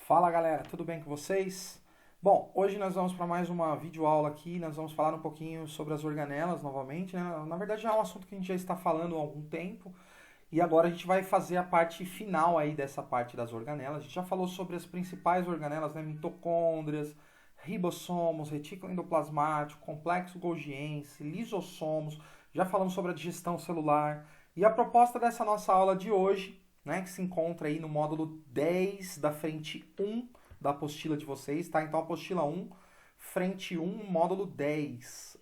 Fala galera, tudo bem com vocês? Bom, hoje nós vamos para mais uma videoaula aqui, nós vamos falar um pouquinho sobre as organelas novamente, né? Na verdade já é um assunto que a gente já está falando há algum tempo e agora a gente vai fazer a parte final aí dessa parte das organelas. A gente já falou sobre as principais organelas, né? Mitocôndrias, ribossomos, retículo endoplasmático, complexo golgiense, lisossomos, já falamos sobre a digestão celular e a proposta dessa nossa aula de hoje, né, que se encontra aí no módulo 10 da frente 1 da apostila de vocês, tá? Então, apostila 1, frente 1, módulo 10.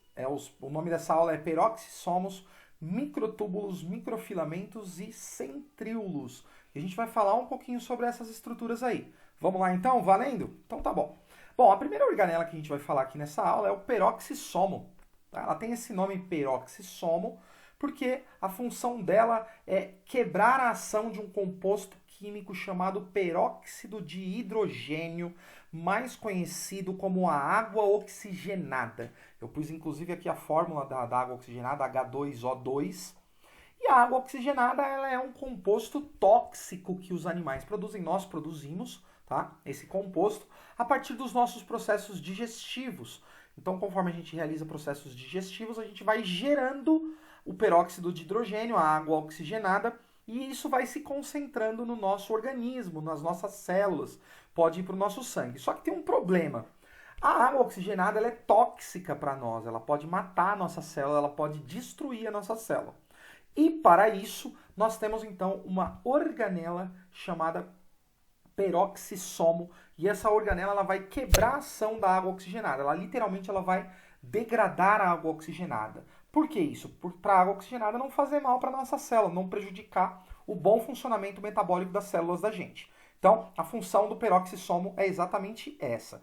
O nome dessa aula é Peroxissomos, microtúbulos, microfilamentos e centríolos. E a gente vai falar um pouquinho sobre essas estruturas aí. Vamos lá então? Valendo? Então tá bom. Bom, a primeira organela que a gente vai falar aqui nessa aula é o peroxissomo. Tá? Ela tem esse nome peroxissomo porque a função dela é quebrar a ação de um composto químico chamado peróxido de hidrogênio, mais conhecido como a água oxigenada. Eu pus inclusive aqui a fórmula da água oxigenada, H2O2. E a água oxigenada ela é um composto tóxico que os animais produzem, nós produzimos, tá? Esse composto a partir dos nossos processos digestivos. Então, conforme a gente realiza processos digestivos, a gente vai gerando o peróxido de hidrogênio, a água oxigenada, e isso vai se concentrando no nosso organismo, nas nossas células, pode ir para o nosso sangue. Só que tem um problema. A água oxigenada ela é tóxica para nós, ela pode matar a nossa célula, ela pode destruir a nossa célula. E para isso, nós temos então uma organela chamada peroxissomo, e essa organela ela vai quebrar a ação da água oxigenada. Ela literalmente ela vai degradar a água oxigenada. Por que isso? Para a água oxigenada não fazer mal para a nossa célula, não prejudicar o bom funcionamento metabólico das células da gente. Então, a função do peroxissomo é exatamente essa.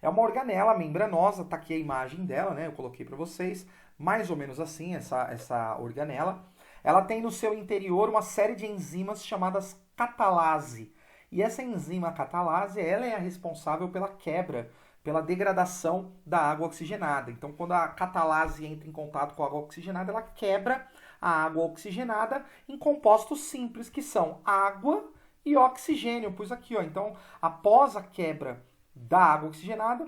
É uma organela membranosa, tá aqui a imagem dela, né? Eu coloquei para vocês, mais ou menos assim, essa organela. Ela tem no seu interior uma série de enzimas chamadas catalase. E essa enzima catalase, ela é a responsável pela quebra, pela degradação da água oxigenada. Então, quando a catalase entra em contato com a água oxigenada, ela quebra a água oxigenada em compostos simples, que são água e oxigênio. Eu pus aqui, ó. Então, após a quebra da água oxigenada,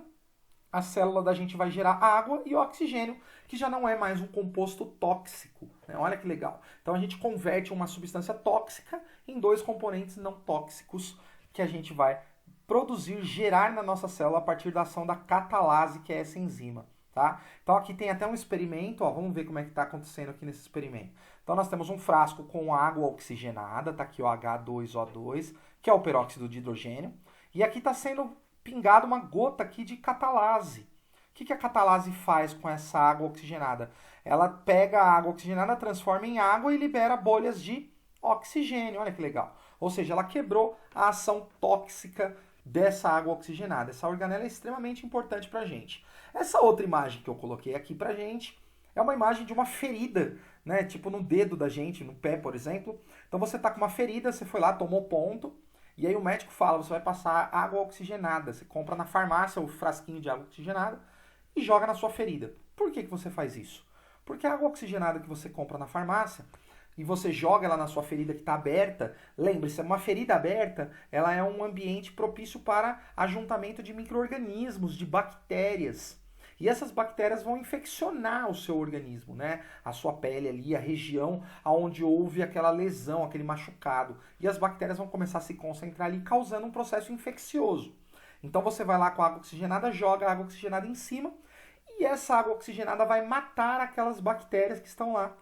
a célula da gente vai gerar água e oxigênio, que já não é mais um composto tóxico. Né? Olha que legal. Então, a gente converte uma substância tóxica em dois componentes não tóxicos que a gente vai produzir, gerar na nossa célula a partir da ação da catalase, que é essa enzima. Tá? Então aqui tem até um experimento, ó, vamos ver como é que está acontecendo aqui nesse experimento. Então nós temos um frasco com água oxigenada, tá aqui o H2O2, que é o peróxido de hidrogênio, e aqui está sendo pingado uma gota aqui de catalase. O que a catalase faz com essa água oxigenada? Ela pega a água oxigenada, transforma em água e libera bolhas de oxigênio, olha que legal. Ou seja, ela quebrou a ação tóxica dessa água oxigenada. Essa organela é extremamente importante para a gente. Essa outra imagem que eu coloquei aqui para a gente é uma imagem de uma ferida, né? Tipo no dedo da gente, no pé, por exemplo. Então você está com uma ferida, você foi lá, tomou ponto, e aí o médico fala, você vai passar água oxigenada. Você compra na farmácia o frasquinho de água oxigenada e joga na sua ferida. Por que você faz isso? Porque a água oxigenada que você compra na farmácia e você joga ela na sua ferida que está aberta, lembre-se, uma ferida aberta, ela é um ambiente propício para ajuntamento de micro-organismos, de bactérias. E essas bactérias vão infeccionar o seu organismo, né? A sua pele ali, a região onde houve aquela lesão, aquele machucado. E as bactérias vão começar a se concentrar ali, causando um processo infeccioso. Então você vai lá com a água oxigenada, joga a água oxigenada em cima, e essa água oxigenada vai matar aquelas bactérias que estão lá.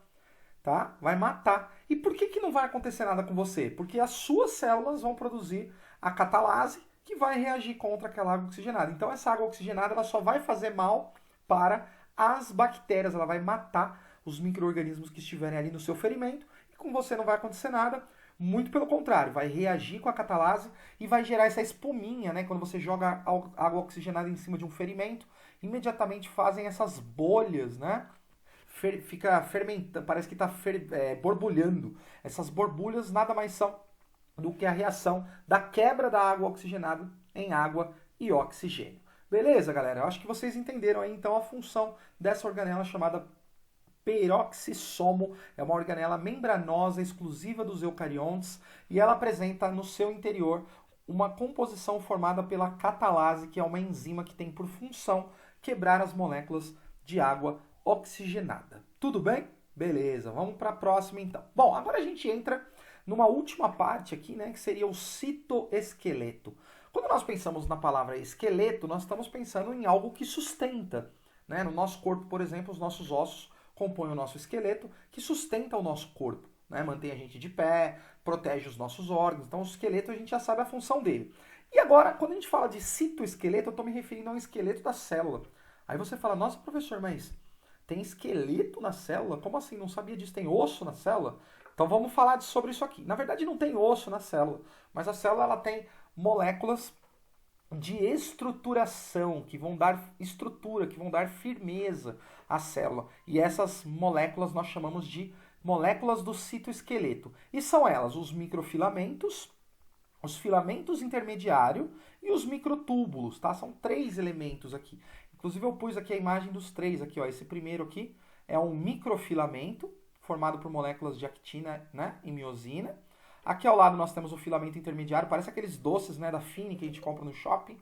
Tá? Vai matar. E por que não vai acontecer nada com você? Porque as suas células vão produzir a catalase que vai reagir contra aquela água oxigenada. Então essa água oxigenada ela só vai fazer mal para as bactérias, ela vai matar os micro-organismos que estiverem ali no seu ferimento e com você não vai acontecer nada. Muito pelo contrário, vai reagir com a catalase e vai gerar essa espuminha, né? Quando você joga água oxigenada em cima de um ferimento, imediatamente fazem essas bolhas, né? Fica fermentando, parece que está borbulhando. Essas borbulhas nada mais são do que a reação da quebra da água oxigenada em água e oxigênio. Beleza, galera? Eu acho que vocês entenderam aí então a função dessa organela chamada peroxissomo. É uma organela membranosa exclusiva dos eucariontes e ela apresenta no seu interior uma composição formada pela catalase, que é uma enzima que tem por função quebrar as moléculas de água oxigenada. Tudo bem? Beleza, vamos para a próxima então. Bom, agora a gente entra numa última parte aqui, né, que seria o citoesqueleto. Quando nós pensamos na palavra esqueleto, nós estamos pensando em algo que sustenta, né? No nosso corpo, por exemplo, os nossos ossos compõem o nosso esqueleto, que sustenta o nosso corpo, né? Mantém a gente de pé, protege os nossos órgãos. Então, o esqueleto a gente já sabe a função dele. E agora, quando a gente fala de citoesqueleto, eu estou me referindo ao esqueleto da célula. Aí você fala, nossa, professor, mas tem esqueleto na célula? Como assim? Não sabia disso. Tem osso na célula? Então vamos falar sobre isso aqui. Na verdade, não tem osso na célula, mas a célula ela tem moléculas de estruturação, que vão dar estrutura, que vão dar firmeza à célula. E essas moléculas nós chamamos de moléculas do citoesqueleto. E são elas os microfilamentos, os filamentos intermediários e os microtúbulos, tá? São 3 elementos aqui. Inclusive eu pus aqui a imagem dos 3 aqui, ó. Esse primeiro aqui é um microfilamento formado por moléculas de actina, né, e miosina. Aqui ao lado nós temos o filamento intermediário, parece aqueles doces, né, da Fini que a gente compra no shopping.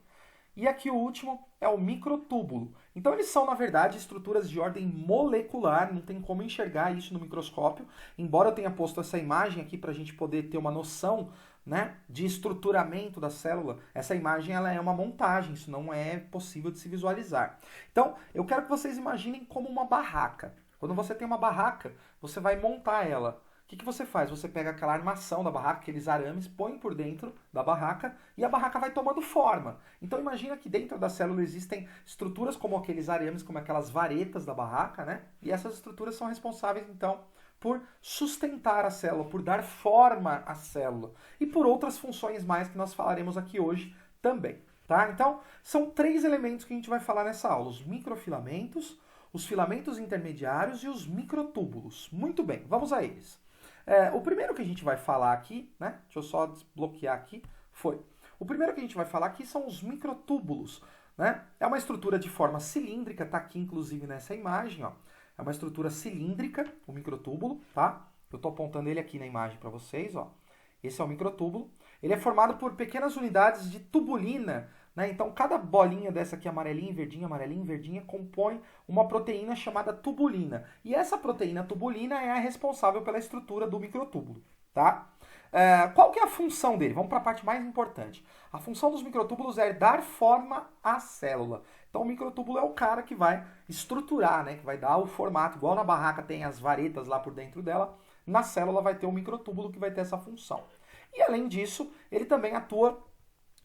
E aqui o último é o microtúbulo. Então eles são, na verdade, estruturas de ordem molecular, não tem como enxergar isso no microscópio. Embora eu tenha posto essa imagem aqui para a gente poder ter uma noção, né, de estruturamento da célula, essa imagem ela é uma montagem, isso não é possível de se visualizar. Então, eu quero que vocês imaginem como uma barraca. Quando você tem uma barraca, você vai montar ela. O que você faz? Você pega aquela armação da barraca, aqueles arames, põe por dentro da barraca e a barraca vai tomando forma. Então imagina que dentro da célula existem estruturas como aqueles arames, como aquelas varetas da barraca, né? E essas estruturas são responsáveis, então, por sustentar a célula, por dar forma à célula. E por outras funções mais que nós falaremos aqui hoje também, tá? Então, são 3 elementos que a gente vai falar nessa aula. Os microfilamentos, os filamentos intermediários e os microtúbulos. Muito bem, vamos a eles. O primeiro que a gente vai falar aqui, né? Deixa eu só desbloquear aqui. O primeiro que a gente vai falar aqui são os microtúbulos, né? É uma estrutura de forma cilíndrica, tá aqui inclusive nessa imagem, ó. É uma estrutura cilíndrica, o microtúbulo, tá? Eu tô apontando ele aqui na imagem para vocês, ó. Esse é o microtúbulo. Ele é formado por pequenas unidades de tubulina, né? Então, cada bolinha dessa aqui, amarelinha, verdinha, compõe uma proteína chamada tubulina. E essa proteína tubulina é a responsável pela estrutura do microtúbulo, tá? Qual que é a função dele? Vamos para a parte mais importante. A função dos microtúbulos é dar forma à célula. Então, o microtúbulo é o cara que vai estruturar, né? Que vai dar o formato. Igual na barraca tem as varetas lá por dentro dela, na célula vai ter um microtúbulo que vai ter essa função. E, além disso, ele também atua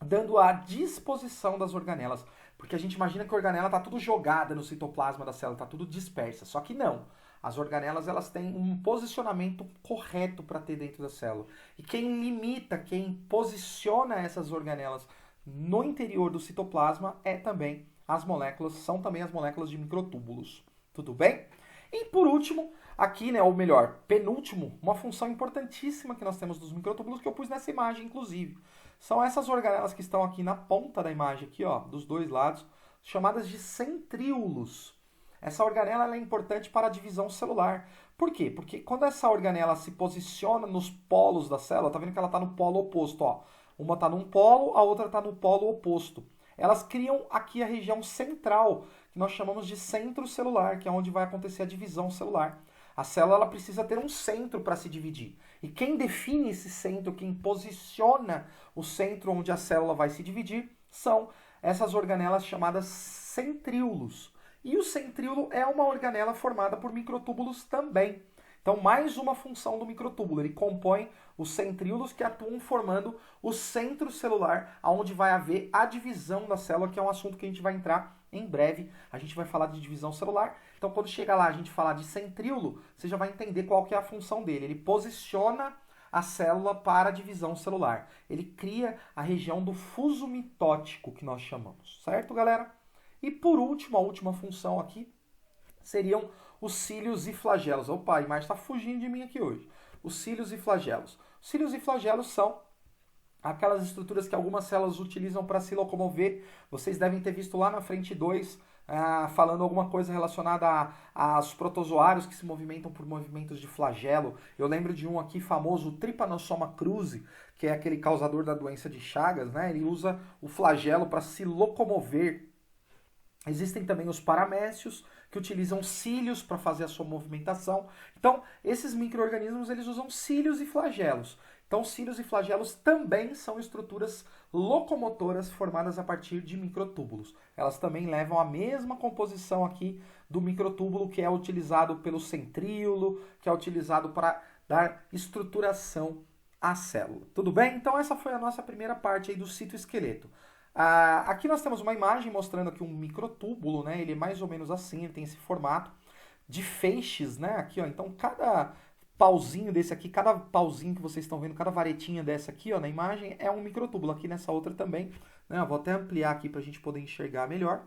dando a disposição das organelas. Porque a gente imagina que a organela está tudo jogada no citoplasma da célula, está tudo dispersa. Só que não. As organelas elas têm um posicionamento correto para ter dentro da célula. E quem limita, quem posiciona essas organelas no interior do citoplasma são também as moléculas de microtúbulos. Tudo bem? E por último, aqui, né, ou melhor, penúltimo, uma função importantíssima que nós temos dos microtúbulos que eu pus nessa imagem, inclusive. São essas organelas que estão aqui na ponta da imagem, aqui, ó, dos dois lados, chamadas de centríolos. Essa organela ela é importante para a divisão celular. Por quê? Porque quando essa organela se posiciona nos polos da célula, tá vendo que ela está no polo oposto, ó. Uma está num polo, a outra está no polo oposto. Elas criam aqui a região central, que nós chamamos de centro celular, que é onde vai acontecer a divisão celular. A célula ela precisa ter um centro para se dividir. E quem define esse centro, quem posiciona o centro onde a célula vai se dividir, são essas organelas chamadas centríolos. E o centríolo é uma organela formada por microtúbulos também. Então, mais uma função do microtúbulo. Ele compõe os centríolos que atuam formando o centro celular, onde vai haver a divisão da célula, que é um assunto que a gente vai entrar em breve. A gente vai falar de divisão celular. Então, quando chegar lá a gente falar de centríolo, você já vai entender qual que é a função dele. Ele posiciona a célula para a divisão celular. Ele cria a região do fuso mitótico, que nós chamamos. Certo, galera? E por último, a última função aqui seriam os cílios e flagelos. Opa, a imagem está fugindo de mim aqui hoje. Os cílios e flagelos. Os cílios e flagelos são aquelas estruturas que algumas células utilizam para se locomover. Vocês devem ter visto lá na frente 2 falando alguma coisa relacionada aos protozoários que se movimentam por movimentos de flagelo. Eu lembro de um aqui famoso, o Trypanosoma cruzi, que é aquele causador da doença de Chagas, né? Ele usa o flagelo para se locomover. Existem também os paramécios, que utilizam cílios para fazer a sua movimentação. Então, esses micro-organismos, eles usam cílios e flagelos. Então, cílios e flagelos também são estruturas locomotoras formadas a partir de microtúbulos. Elas também levam a mesma composição aqui do microtúbulo que é utilizado pelo centríolo, que é utilizado para dar estruturação à célula. Tudo bem? Então, essa foi a nossa primeira parte aí do citoesqueleto. Aqui nós temos uma imagem mostrando aqui um microtúbulo, né? Ele é mais ou menos assim, ele tem esse formato de feixes, né? Aqui, ó. Então, cada pauzinho desse aqui, cada pauzinho que vocês estão vendo, cada varetinha dessa aqui, ó, na imagem, é um microtúbulo. Aqui nessa outra também, né? Eu vou até ampliar aqui para a gente poder enxergar melhor.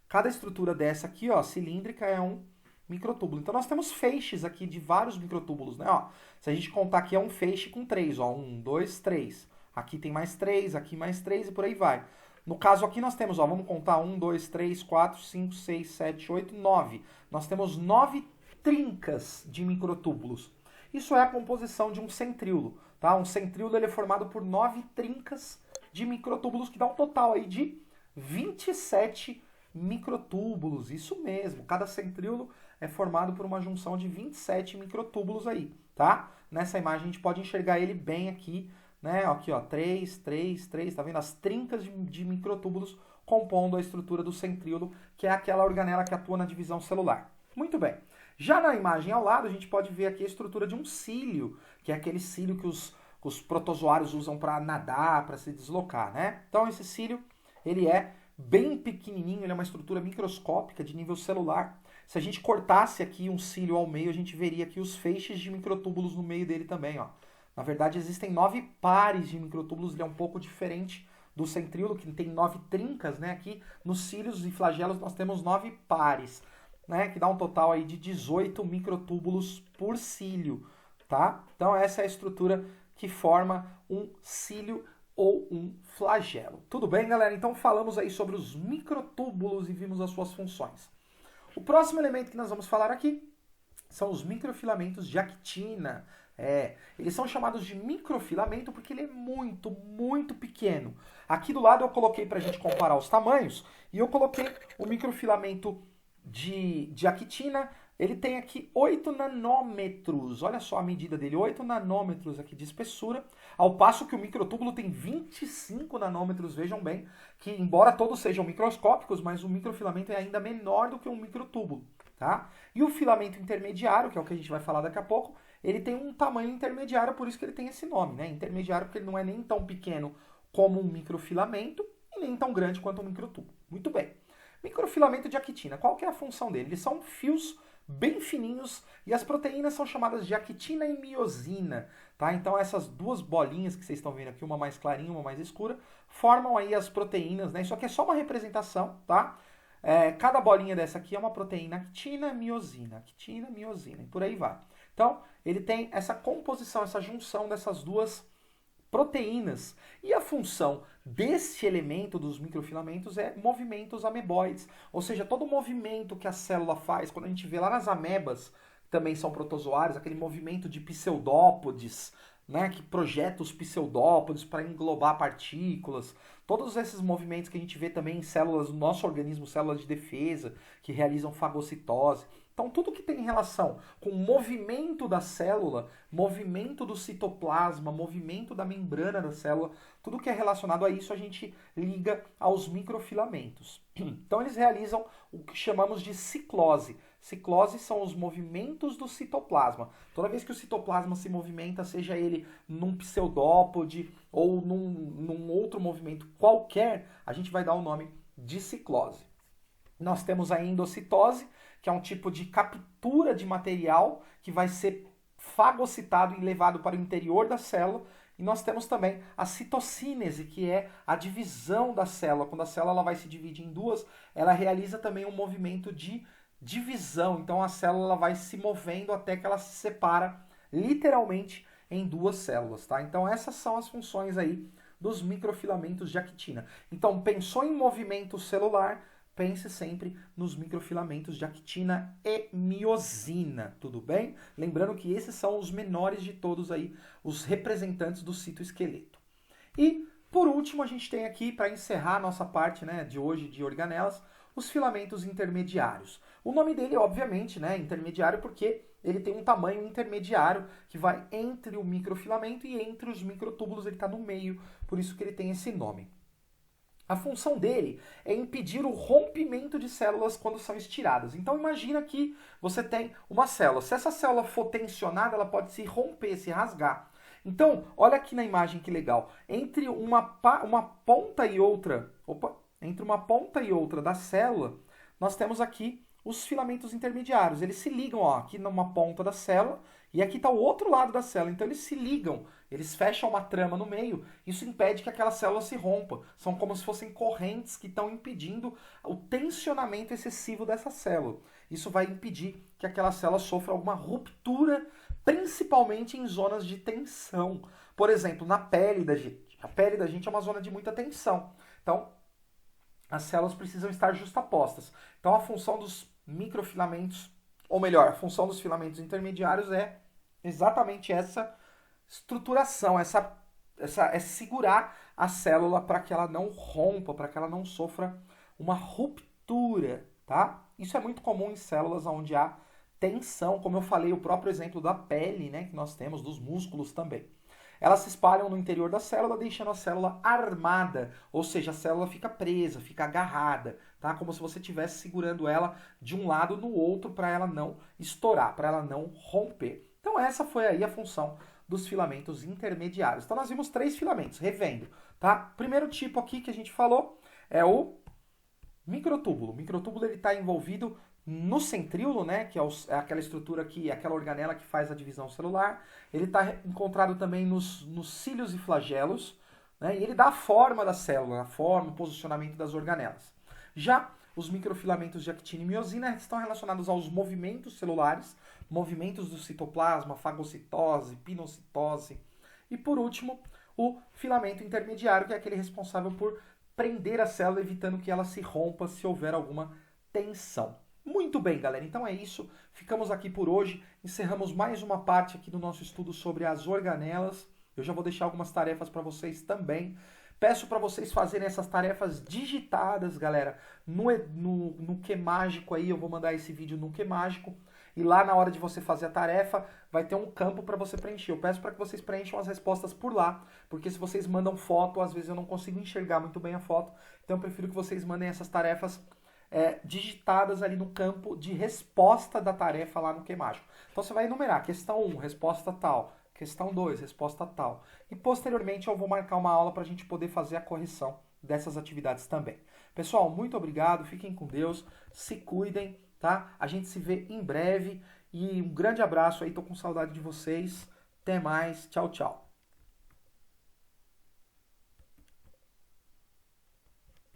Cada estrutura dessa aqui, ó, cilíndrica, é um microtúbulo. Então, nós temos feixes aqui de vários microtúbulos, né? Ó, se a gente contar aqui, é um feixe com 3, ó. 1, 2, 3. Aqui tem mais 3, aqui mais 3 e por aí vai. No caso aqui nós temos, ó, vamos contar 1, 2, 3, 4, 5, 6, 7, 8, 9. Nós temos 9 trincas de microtúbulos. Isso é a composição de um centríolo, tá? Um centríolo ele é formado por 9 trincas de microtúbulos, que dá um total aí de 27 microtúbulos. Isso mesmo, cada centríolo é formado por uma junção de 27 microtúbulos aí, tá? Nessa imagem a gente pode enxergar ele bem aqui, né? Aqui, ó, 3, 3, 3, tá vendo? As trincas de microtúbulos compondo a estrutura do centríolo, que é aquela organela que atua na divisão celular. Muito bem. Já na imagem ao lado, a gente pode ver aqui a estrutura de um cílio, que é aquele cílio que os protozoários usam para nadar, para se deslocar, né? Então, esse cílio, ele é bem pequenininho, ele é uma estrutura microscópica de nível celular. Se a gente cortasse aqui um cílio ao meio, a gente veria aqui os feixes de microtúbulos no meio dele também, ó. Na verdade, existem 9 pares de microtúbulos, ele é um pouco diferente do centríolo, que tem 9 trincas, né? Aqui nos cílios e flagelos nós temos 9 pares, né? Que dá um total aí de 18 microtúbulos por cílio, tá? Então essa é a estrutura que forma um cílio ou um flagelo. Tudo bem, galera? Então falamos aí sobre os microtúbulos e vimos as suas funções. O próximo elemento que nós vamos falar aqui são os microfilamentos de actina. Eles são chamados de microfilamento porque ele é muito, muito pequeno. Aqui do lado eu coloquei para a gente comparar os tamanhos e eu coloquei o microfilamento de actina. Ele tem aqui 8 nanômetros, olha só a medida dele, 8 nanômetros aqui de espessura, ao passo que o microtúbulo tem 25 nanômetros, vejam bem, que embora todos sejam microscópicos, mas o microfilamento é ainda menor do que um microtúbulo, tá? E o filamento intermediário, que é o que a gente vai falar daqui a pouco, ele tem um tamanho intermediário, por isso que ele tem esse nome, né? Intermediário porque ele não é nem tão pequeno como um microfilamento e nem tão grande quanto um microtúbulo. Muito bem. Microfilamento de actina, qual que é a função dele? Eles são fios bem fininhos e as proteínas são chamadas de actina e miosina, tá? Então essas duas bolinhas que vocês estão vendo aqui, uma mais clarinha, uma mais escura, formam aí as proteínas, né? Isso aqui é só uma representação, tá? Cada bolinha dessa aqui é uma proteína actina, miosina, e por aí vai. Então, ele tem essa composição, essa junção dessas duas proteínas. E a função desse elemento dos microfilamentos é movimentos ameboides. Ou seja, todo movimento que a célula faz, quando a gente vê lá nas amebas, que também são protozoários, aquele movimento de pseudópodes, né, que projeta os pseudópodes para englobar partículas. Todos esses movimentos que a gente vê também em células do nosso organismo, células de defesa, que realizam fagocitose. Então, tudo que tem relação com o movimento da célula, movimento do citoplasma, movimento da membrana da célula, tudo que é relacionado a isso a gente liga aos microfilamentos. Então, eles realizam o que chamamos de ciclose. Ciclose são os movimentos do citoplasma. Toda vez que o citoplasma se movimenta, seja ele num pseudópode ou num outro movimento qualquer, a gente vai dar o nome de ciclose. Nós temos a endocitose, que é um tipo de captura de material que vai ser fagocitado e levado para o interior da célula. E nós temos também a citocínese, que é a divisão da célula. Quando a célula ela vai se dividir em duas, ela realiza também um movimento de divisão. Então a célula ela vai se movendo até que ela se separa literalmente em duas células, tá? Então essas são as funções aí dos microfilamentos de actina. Então pensou em movimento celular, pense sempre nos microfilamentos de actina e miosina, tudo bem? Lembrando que esses são os menores de todos aí, os representantes do citoesqueleto. E, por último, a gente tem aqui, para encerrar a nossa parte, né, de hoje de organelas, os filamentos intermediários. O nome dele, obviamente, né, intermediário, porque ele tem um tamanho intermediário que vai entre o microfilamento e entre os microtúbulos, ele está no meio, por isso que ele tem esse nome. A função dele é impedir o rompimento de células quando são estiradas. Então imagina que você tem uma célula. Se essa célula for tensionada, ela pode se romper, se rasgar. Então, olha aqui na imagem que legal. Entre uma ponta e outra, entre uma ponta e outra da célula, nós temos aqui os filamentos intermediários. Eles se ligam ó, aqui numa ponta da célula e aqui está o outro lado da célula. Então eles se ligam, eles fecham uma trama no meio. Isso impede que aquela célula se rompa. São como se fossem correntes que estão impedindo o tensionamento excessivo dessa célula. Isso vai impedir que aquela célula sofra alguma ruptura, principalmente em zonas de tensão. Por exemplo, na pele da gente. A pele da gente é uma zona de muita tensão. Então, as células precisam estar justapostas. Então, a função dos microfilamentos, ou melhor, a função dos filamentos intermediários é exatamente essa estruturação, é segurar a célula para que ela não rompa, para que ela não sofra uma ruptura, tá? Isso é muito comum em células onde há tensão, como eu falei, o próprio exemplo da pele, né, que nós temos, dos músculos também. Elas se espalham no interior da célula, deixando a célula armada, ou seja, a célula fica presa, fica agarrada, tá? Como se você estivesse segurando ela de um lado no outro para ela não estourar, para ela não romper. Então essa foi aí a função dos filamentos intermediários. Então nós vimos 3 filamentos, revendo, tá? Primeiro tipo aqui que a gente falou é o microtúbulo. O microtúbulo ele está envolvido no centríolo, né, que é aquela estrutura aqui, aquela organela que faz a divisão celular. Ele está encontrado também nos cílios e flagelos, né, e ele dá a forma da célula, a forma, o posicionamento das organelas. Já os microfilamentos de actina e miosina estão relacionados aos movimentos celulares, movimentos do citoplasma, fagocitose, pinocitose. E por último, o filamento intermediário, que é aquele responsável por prender a célula, evitando que ela se rompa se houver alguma tensão. Muito bem, galera. Então é isso. Ficamos aqui por hoje. Encerramos mais uma parte aqui do nosso estudo sobre as organelas. Eu já vou deixar algumas tarefas para vocês também. Peço para vocês fazerem essas tarefas digitadas, galera, no QMágico aí. Eu vou mandar esse vídeo no QMágico. E lá na hora de você fazer a tarefa, vai ter um campo para você preencher. Eu peço para que vocês preencham as respostas por lá, porque se vocês mandam foto, às vezes eu não consigo enxergar muito bem a foto. Então eu prefiro que vocês mandem essas tarefas digitadas ali no campo de resposta da tarefa lá no QMágico. Então você vai enumerar questão 1, resposta tal, questão 2, resposta tal. E posteriormente eu vou marcar uma aula para a gente poder fazer a correção dessas atividades também. Pessoal, muito obrigado, fiquem com Deus, se cuidem, tá? A gente se vê em breve e um grande abraço aí, tô com saudade de vocês. Até mais, tchau, tchau.